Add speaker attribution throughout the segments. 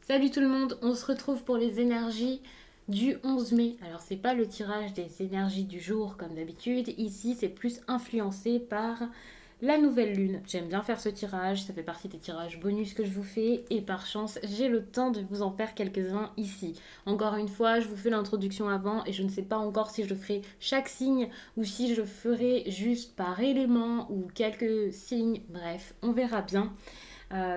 Speaker 1: Salut tout le monde, on se retrouve pour les énergies du 11 mai. Alors c'est pas le tirage des énergies du jour comme d'habitude, ici c'est plus influencé par la nouvelle lune. J'aime bien faire ce tirage, ça fait partie des tirages bonus que je vous fais et par chance j'ai le temps de vous en faire quelques-uns ici. Encore une fois, je vous fais l'introduction avant et je ne sais pas encore si je ferai chaque signe ou si je ferai juste par élément ou quelques signes, bref, on verra bien.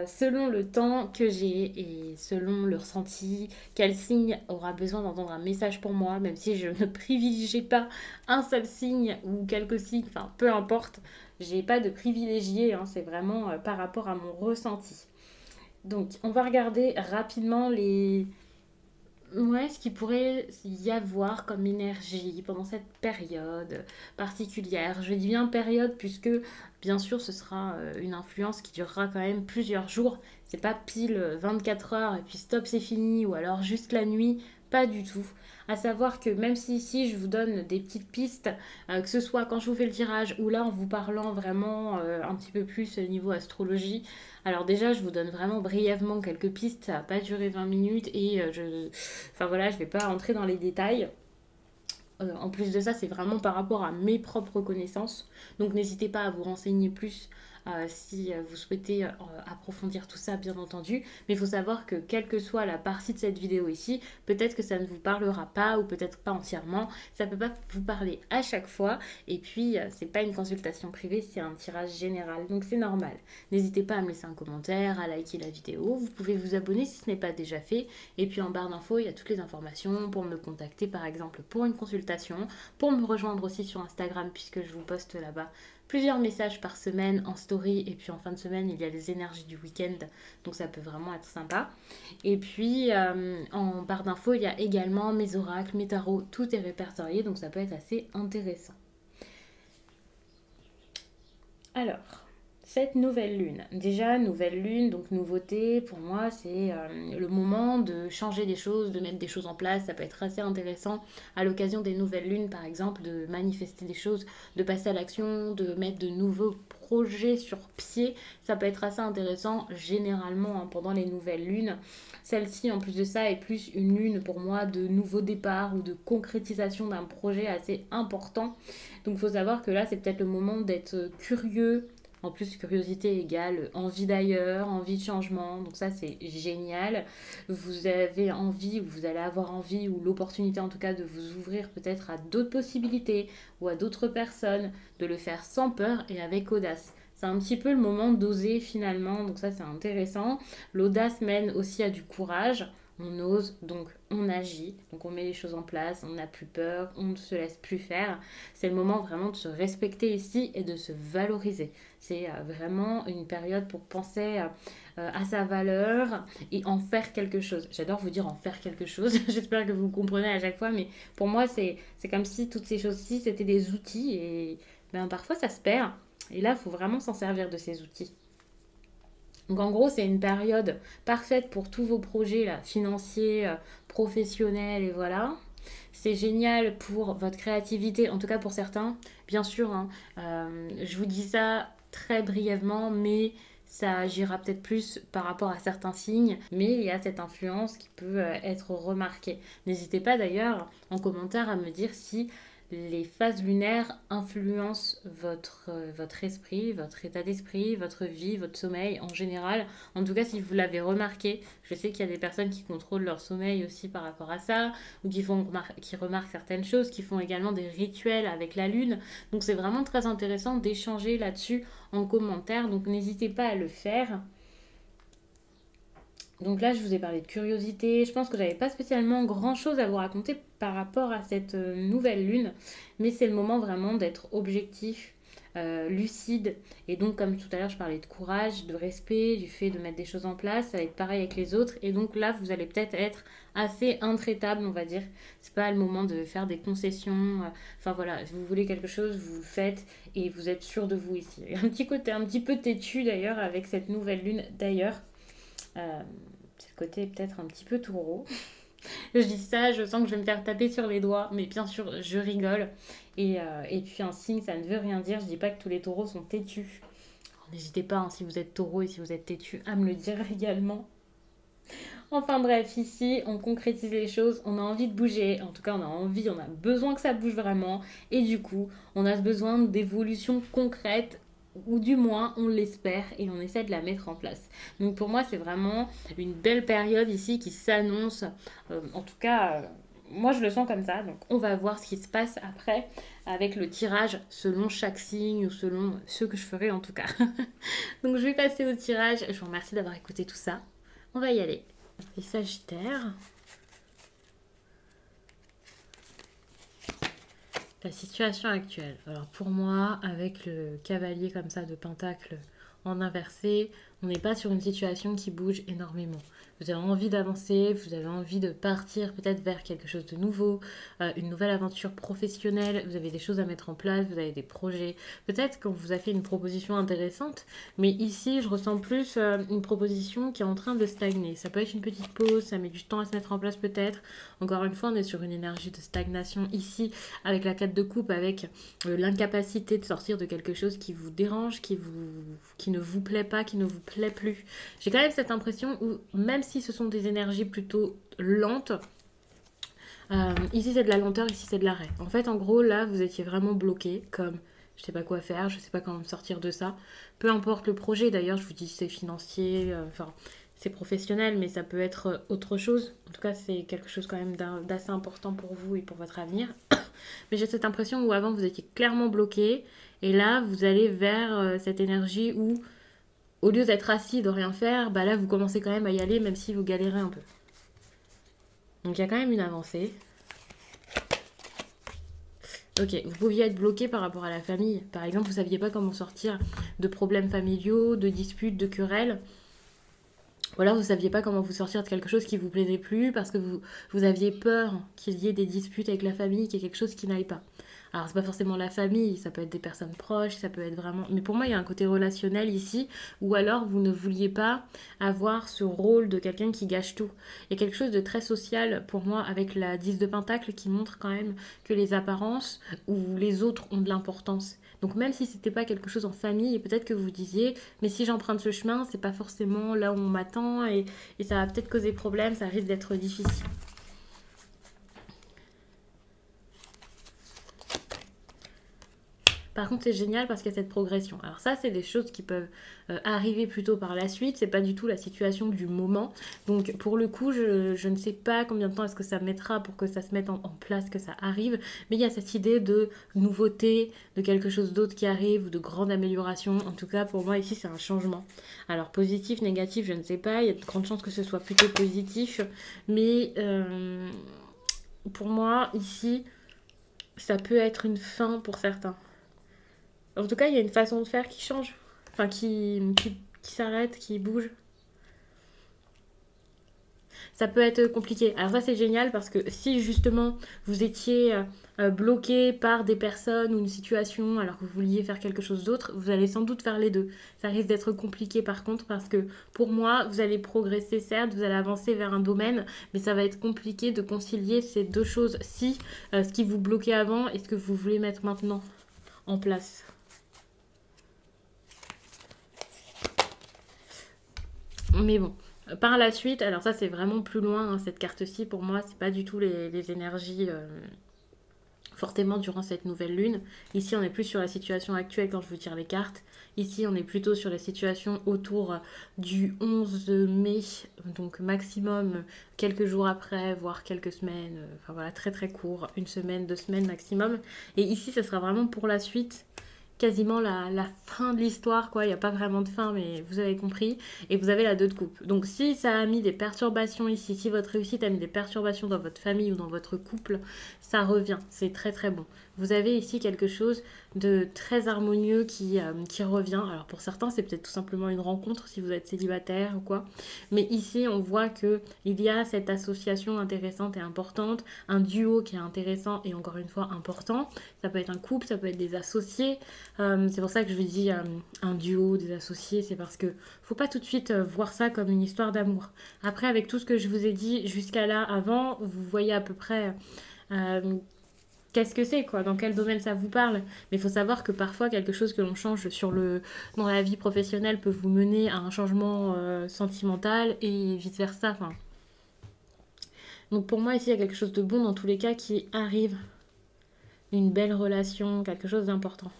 Speaker 1: Selon le temps que j'ai et selon le ressenti, quel signe aura besoin d'entendre un message pour moi, même si je ne privilégie pas un seul signe ou quelques signes, enfin peu importe, j'ai pas de privilégié, hein, c'est vraiment par rapport à mon ressenti. Donc on va regarder rapidement ce qu'il pourrait y avoir comme énergie pendant cette période particulière. Je dis bien période puisque bien sûr ce sera une influence qui durera quand même plusieurs jours. C'est pas pile 24 heures et puis stop c'est fini ou alors juste la nuit. Pas du tout. À savoir que même si ici je vous donne des petites pistes, que ce soit quand je vous fais le tirage ou là en vous parlant vraiment un petit peu plus niveau astrologie, alors déjà je vous donne vraiment brièvement quelques pistes, ça va pas durer 20 minutes et enfin voilà, je vais pas entrer dans les détails. En plus de ça, c'est vraiment par rapport à mes propres connaissances. Donc n'hésitez pas à vous renseigner plus si vous souhaitez approfondir tout ça, bien entendu. Mais il faut savoir que quelle que soit la partie de cette vidéo ici, peut-être que ça ne vous parlera pas ou peut-être pas entièrement. Ça ne peut pas vous parler à chaque fois. Et puis, c'est pas une consultation privée, c'est un tirage général. Donc c'est normal. N'hésitez pas à me laisser un commentaire, à liker la vidéo. Vous pouvez vous abonner si ce n'est pas déjà fait. Et puis en barre d'infos, il y a toutes les informations pour me contacter par exemple pour une consultation, pour me rejoindre aussi sur Instagram puisque je vous poste là-bas plusieurs messages par semaine en story et puis en fin de semaine il y a les énergies du week-end donc ça peut vraiment être sympa. Et puis en barre d'infos il y a également mes oracles, mes tarots, tout est répertorié donc ça peut être assez intéressant. Alors, cette nouvelle lune. Déjà, nouvelle lune, donc nouveauté, pour moi, c'est le moment de changer des choses, de mettre des choses en place. Ça peut être assez intéressant à l'occasion des nouvelles lunes, par exemple, de manifester des choses, de passer à l'action, de mettre de nouveaux projets sur pied. Ça peut être assez intéressant généralement hein, pendant les nouvelles lunes. Celle-ci, en plus de ça, est plus une lune pour moi de nouveau départ ou de concrétisation d'un projet assez important. Donc il faut savoir que là, c'est peut-être le moment d'être curieux. En plus, curiosité égale envie d'ailleurs, envie de changement. Donc ça, c'est génial. Vous avez envie, ou vous allez avoir envie, ou l'opportunité en tout cas de vous ouvrir peut-être à d'autres possibilités ou à d'autres personnes, de le faire sans peur et avec audace. C'est un petit peu le moment d'oser finalement, donc ça c'est intéressant. L'audace mène aussi à du courage. On ose, donc on agit, donc on met les choses en place, on n'a plus peur, on ne se laisse plus faire. C'est le moment vraiment de se respecter ici et de se valoriser. C'est vraiment une période pour penser à sa valeur et en faire quelque chose. J'adore vous dire en faire quelque chose, j'espère que vous comprenez à chaque fois, mais pour moi c'est comme si toutes ces choses-ci c'était des outils et ben, parfois ça se perd. Et là, il faut vraiment s'en servir de ces outils. Donc en gros, c'est une période parfaite pour tous vos projets là, financiers, professionnels et voilà. C'est génial pour votre créativité, en tout cas pour certains. Bien sûr, hein, je vous dis ça très brièvement, mais ça agira peut-être plus par rapport à certains signes, mais il y a cette influence qui peut être remarquée. N'hésitez pas d'ailleurs en commentaire à me dire si les phases lunaires influencent votre esprit, votre état d'esprit, votre vie, votre sommeil en général. En tout cas, si vous l'avez remarqué, je sais qu'il y a des personnes qui contrôlent leur sommeil aussi par rapport à ça, ou qui remarquent certaines choses, qui font également des rituels avec la lune. Donc c'est vraiment très intéressant d'échanger là-dessus en commentaire. Donc n'hésitez pas à le faire. Donc là, je vous ai parlé de curiosité. Je pense que j'avais pas spécialement grand-chose à vous raconter par rapport à cette nouvelle lune, mais c'est le moment vraiment d'être objectif, lucide. Et donc, comme tout à l'heure, je parlais de courage, de respect, du fait de mettre des choses en place. Ça va être pareil avec les autres. Et donc là, vous allez peut-être être assez intraitable, on va dire. C'est pas le moment de faire des concessions. Enfin voilà, si vous voulez quelque chose, vous le faites et vous êtes sûr de vous ici. Il y a un petit côté un petit peu têtu d'ailleurs avec cette nouvelle lune d'ailleurs. C'est le côté peut-être un petit peu taureau. Je dis ça, je sens que je vais me faire taper sur les doigts, mais bien sûr, je rigole. Et puis un signe, ça ne veut rien dire. Je dis pas que tous les taureaux sont têtus. N'hésitez pas, hein, si vous êtes taureau et si vous êtes têtu, à me le dire également. Enfin bref, ici, on concrétise les choses, on a envie de bouger, en tout cas on a envie, on a besoin que ça bouge vraiment, et du coup, on a besoin d'évolutions concrètes, ou du moins on l'espère, et on essaie de la mettre en place. Donc pour moi, c'est vraiment une belle période ici qui s'annonce, en tout cas... moi, je le sens comme ça, donc on va voir ce qui se passe après avec le tirage selon chaque signe ou selon ce que je ferai en tout cas. Donc je vais passer au tirage. Je vous remercie d'avoir écouté tout ça. On va y aller. Les Sagittaires. La situation actuelle. Alors pour moi, avec le cavalier comme ça de pentacle en inversé, on n'est pas sur une situation qui bouge énormément. Vous avez envie d'avancer, vous avez envie de partir peut-être vers quelque chose de nouveau, une nouvelle aventure professionnelle, vous avez des choses à mettre en place, vous avez des projets. Peut-être qu'on vous a fait une proposition intéressante, mais ici je ressens plus une proposition qui est en train de stagner. Ça peut être une petite pause, ça met du temps à se mettre en place peut-être. Encore une fois, on est sur une énergie de stagnation ici, avec la 4 de coupe, avec l'incapacité de sortir de quelque chose qui vous dérange, qui ne vous plaît pas, qui ne vous plaît plus. J'ai quand même cette impression où, même si ce sont des énergies plutôt lentes, ici c'est de la lenteur, ici c'est de l'arrêt. En fait, en gros, là, vous étiez vraiment bloqué, comme je sais pas quoi faire, je sais pas comment me sortir de ça. Peu importe le projet, d'ailleurs, je vous dis c'est financier, enfin c'est professionnel, mais ça peut être autre chose. En tout cas, c'est quelque chose quand même d'assez important pour vous et pour votre avenir. Mais j'ai cette impression où avant vous étiez clairement bloqué, et là vous allez vers cette énergie où au lieu d'être assis, de rien faire, bah là vous commencez quand même à y aller même si vous galérez un peu. Donc il y a quand même une avancée. Ok, vous pouviez être bloqué par rapport à la famille. Par exemple, vous ne saviez pas comment sortir de problèmes familiaux, de disputes, de querelles. Ou alors vous ne saviez pas comment vous sortir de quelque chose qui ne vous plaisait plus parce que vous aviez peur qu'il y ait des disputes avec la famille, qu'il y ait quelque chose qui n'aille pas. Alors c'est pas forcément la famille, ça peut être des personnes proches, ça peut être vraiment... Mais pour moi il y a un côté relationnel ici, ou alors vous ne vouliez pas avoir ce rôle de quelqu'un qui gâche tout. Il y a quelque chose de très social pour moi avec la 10 de Pentacle qui montre quand même que les apparences ou les autres ont de l'importance. Donc même si c'était pas quelque chose en famille, peut-être que vous disiez, mais si j'emprunte ce chemin, c'est pas forcément là où on m'attend et ça va peut-être causer problème, ça risque d'être difficile. Par contre, c'est génial parce qu'il y a cette progression. Alors ça, c'est des choses qui peuvent arriver plutôt par la suite. C'est pas du tout la situation du moment. Donc pour le coup, je ne sais pas combien de temps est-ce que ça mettra pour que ça se mette en place, que ça arrive. Mais il y a cette idée de nouveauté, de quelque chose d'autre qui arrive, de grande amélioration. En tout cas, pour moi, ici, c'est un changement. Alors positif, négatif, je ne sais pas. Il y a de grandes chances que ce soit plutôt positif. Mais pour moi, ici, ça peut être une fin pour certains. En tout cas, il y a une façon de faire qui change. Enfin, qui s'arrête, qui bouge. Ça peut être compliqué. Alors ça, c'est génial parce que si justement vous étiez bloqué par des personnes ou une situation alors que vous vouliez faire quelque chose d'autre, vous allez sans doute faire les deux. Ça risque d'être compliqué par contre parce que pour moi, vous allez progresser certes, vous allez avancer vers un domaine, mais ça va être compliqué de concilier ces deux choses si ce qui vous bloquait avant et ce que vous voulez mettre maintenant en place. Mais bon, par la suite, alors ça c'est vraiment plus loin, hein, cette carte-ci pour moi, c'est pas du tout les énergies fortement durant cette nouvelle lune. Ici on est plus sur la situation actuelle quand je vous tire les cartes. Ici on est plutôt sur la situation autour du 11 mai, donc maximum quelques jours après, voire quelques semaines, enfin voilà, très très court, une semaine, 2 semaines maximum. Et ici ça sera vraiment pour la suite, quasiment la fin de l'histoire, quoi. Il n'y a pas vraiment de fin, mais vous avez compris. Et vous avez la 2 de coupe. Donc si ça a mis des perturbations ici, si votre réussite a mis des perturbations dans votre famille ou dans votre couple, ça revient. C'est très très bon. Vous avez ici quelque chose de très harmonieux qui revient. Alors pour certains, c'est peut-être tout simplement une rencontre si vous êtes célibataire ou quoi. Mais ici, on voit qu'il y a cette association intéressante et importante, un duo qui est intéressant et encore une fois important. Ça peut être un couple, ça peut être des associés. C'est pour ça que je vous dis un duo, des associés, c'est parce que faut pas tout de suite voir ça comme une histoire d'amour. Après, avec tout ce que je vous ai dit jusqu'à là avant, vous voyez à peu près qu'est-ce que c'est, quoi, dans quel domaine ça vous parle. Mais il faut savoir que parfois, quelque chose que l'on change dans la vie professionnelle peut vous mener à un changement sentimental et vice-versa. Enfin, donc pour moi, ici, il y a quelque chose de bon dans tous les cas qui arrive. Une belle relation, quelque chose d'important.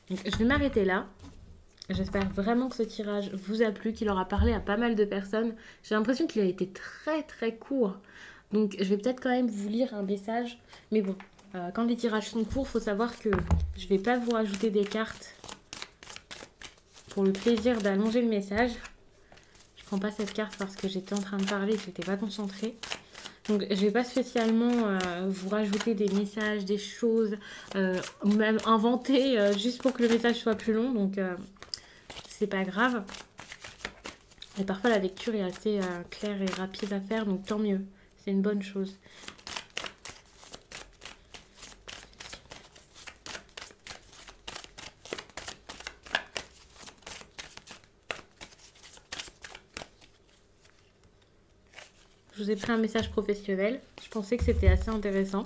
Speaker 1: Donc, je vais m'arrêter là. J'espère vraiment que ce tirage vous a plu, qu'il aura parlé à pas mal de personnes. J'ai l'impression qu'il a été très très court. Donc je vais peut-être quand même vous lire un message. Mais bon, quand les tirages sont courts, il faut savoir que je vais pas vous rajouter des cartes pour le plaisir d'allonger le message. Je prends pas cette carte parce que j'étais en train de parler et que j'étais pas concentrée. Donc je vais pas spécialement vous rajouter des messages, des choses, ou même inventer juste pour que le message soit plus long. Donc c'est pas grave. Et parfois la lecture est assez claire et rapide à faire, donc tant mieux. C'est une bonne chose. Je vous ai pris un message professionnel. Je pensais que c'était assez intéressant.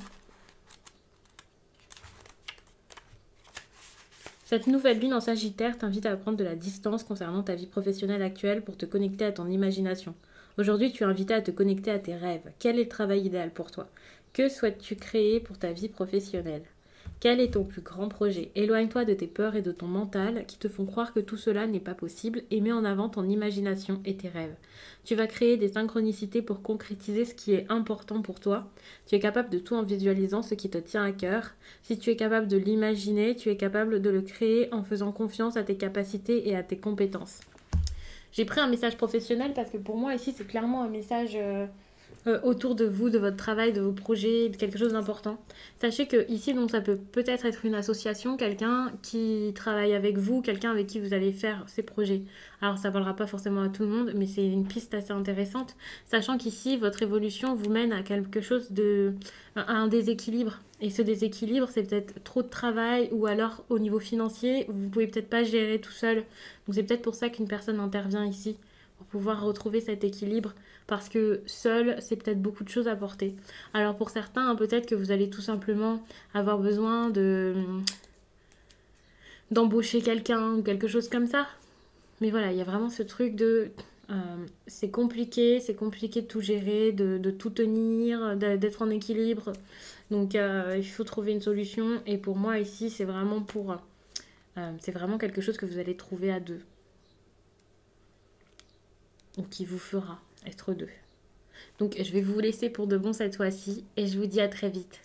Speaker 1: Cette nouvelle lune en Sagittaire t'invite à prendre de la distance concernant ta vie professionnelle actuelle pour te connecter à ton imagination. Aujourd'hui, tu es invité à te connecter à tes rêves. Quel est le travail idéal pour toi? Que souhaites-tu créer pour ta vie professionnelle? Quel est ton plus grand projet? Éloigne-toi de tes peurs et de ton mental qui te font croire que tout cela n'est pas possible et mets en avant ton imagination et tes rêves. Tu vas créer des synchronicités pour concrétiser ce qui est important pour toi. Tu es capable de tout en visualisant ce qui te tient à cœur. Si tu es capable de l'imaginer, tu es capable de le créer en faisant confiance à tes capacités et à tes compétences. J'ai pris un message professionnel parce que pour moi ici c'est clairement un message autour de vous, de votre travail, de vos projets, de quelque chose d'important. Sachez que ici, donc, ça peut peut-être être une association, quelqu'un qui travaille avec vous, quelqu'un avec qui vous allez faire ces projets. Alors, ça ne parlera pas forcément à tout le monde, mais c'est une piste assez intéressante, sachant qu'ici, votre évolution vous mène à quelque chose à un déséquilibre. Et ce déséquilibre, c'est peut-être trop de travail ou alors au niveau financier, vous pouvez peut-être pas gérer tout seul. Donc, c'est peut-être pour ça qu'une personne intervient ici, pour pouvoir retrouver cet équilibre. Parce que seul, c'est peut-être beaucoup de choses à porter. Alors pour certains, peut-être que vous allez tout simplement avoir besoin d'embaucher quelqu'un ou quelque chose comme ça. Mais voilà, il y a vraiment ce truc de... c'est compliqué de tout gérer, de tout tenir, d'être en équilibre. Donc il faut trouver une solution. Et pour moi ici, c'est vraiment c'est vraiment quelque chose que vous allez trouver à deux. Ou qui vous fera être deux. Donc je vais vous laisser pour de bon cette fois-ci et je vous dis à très vite.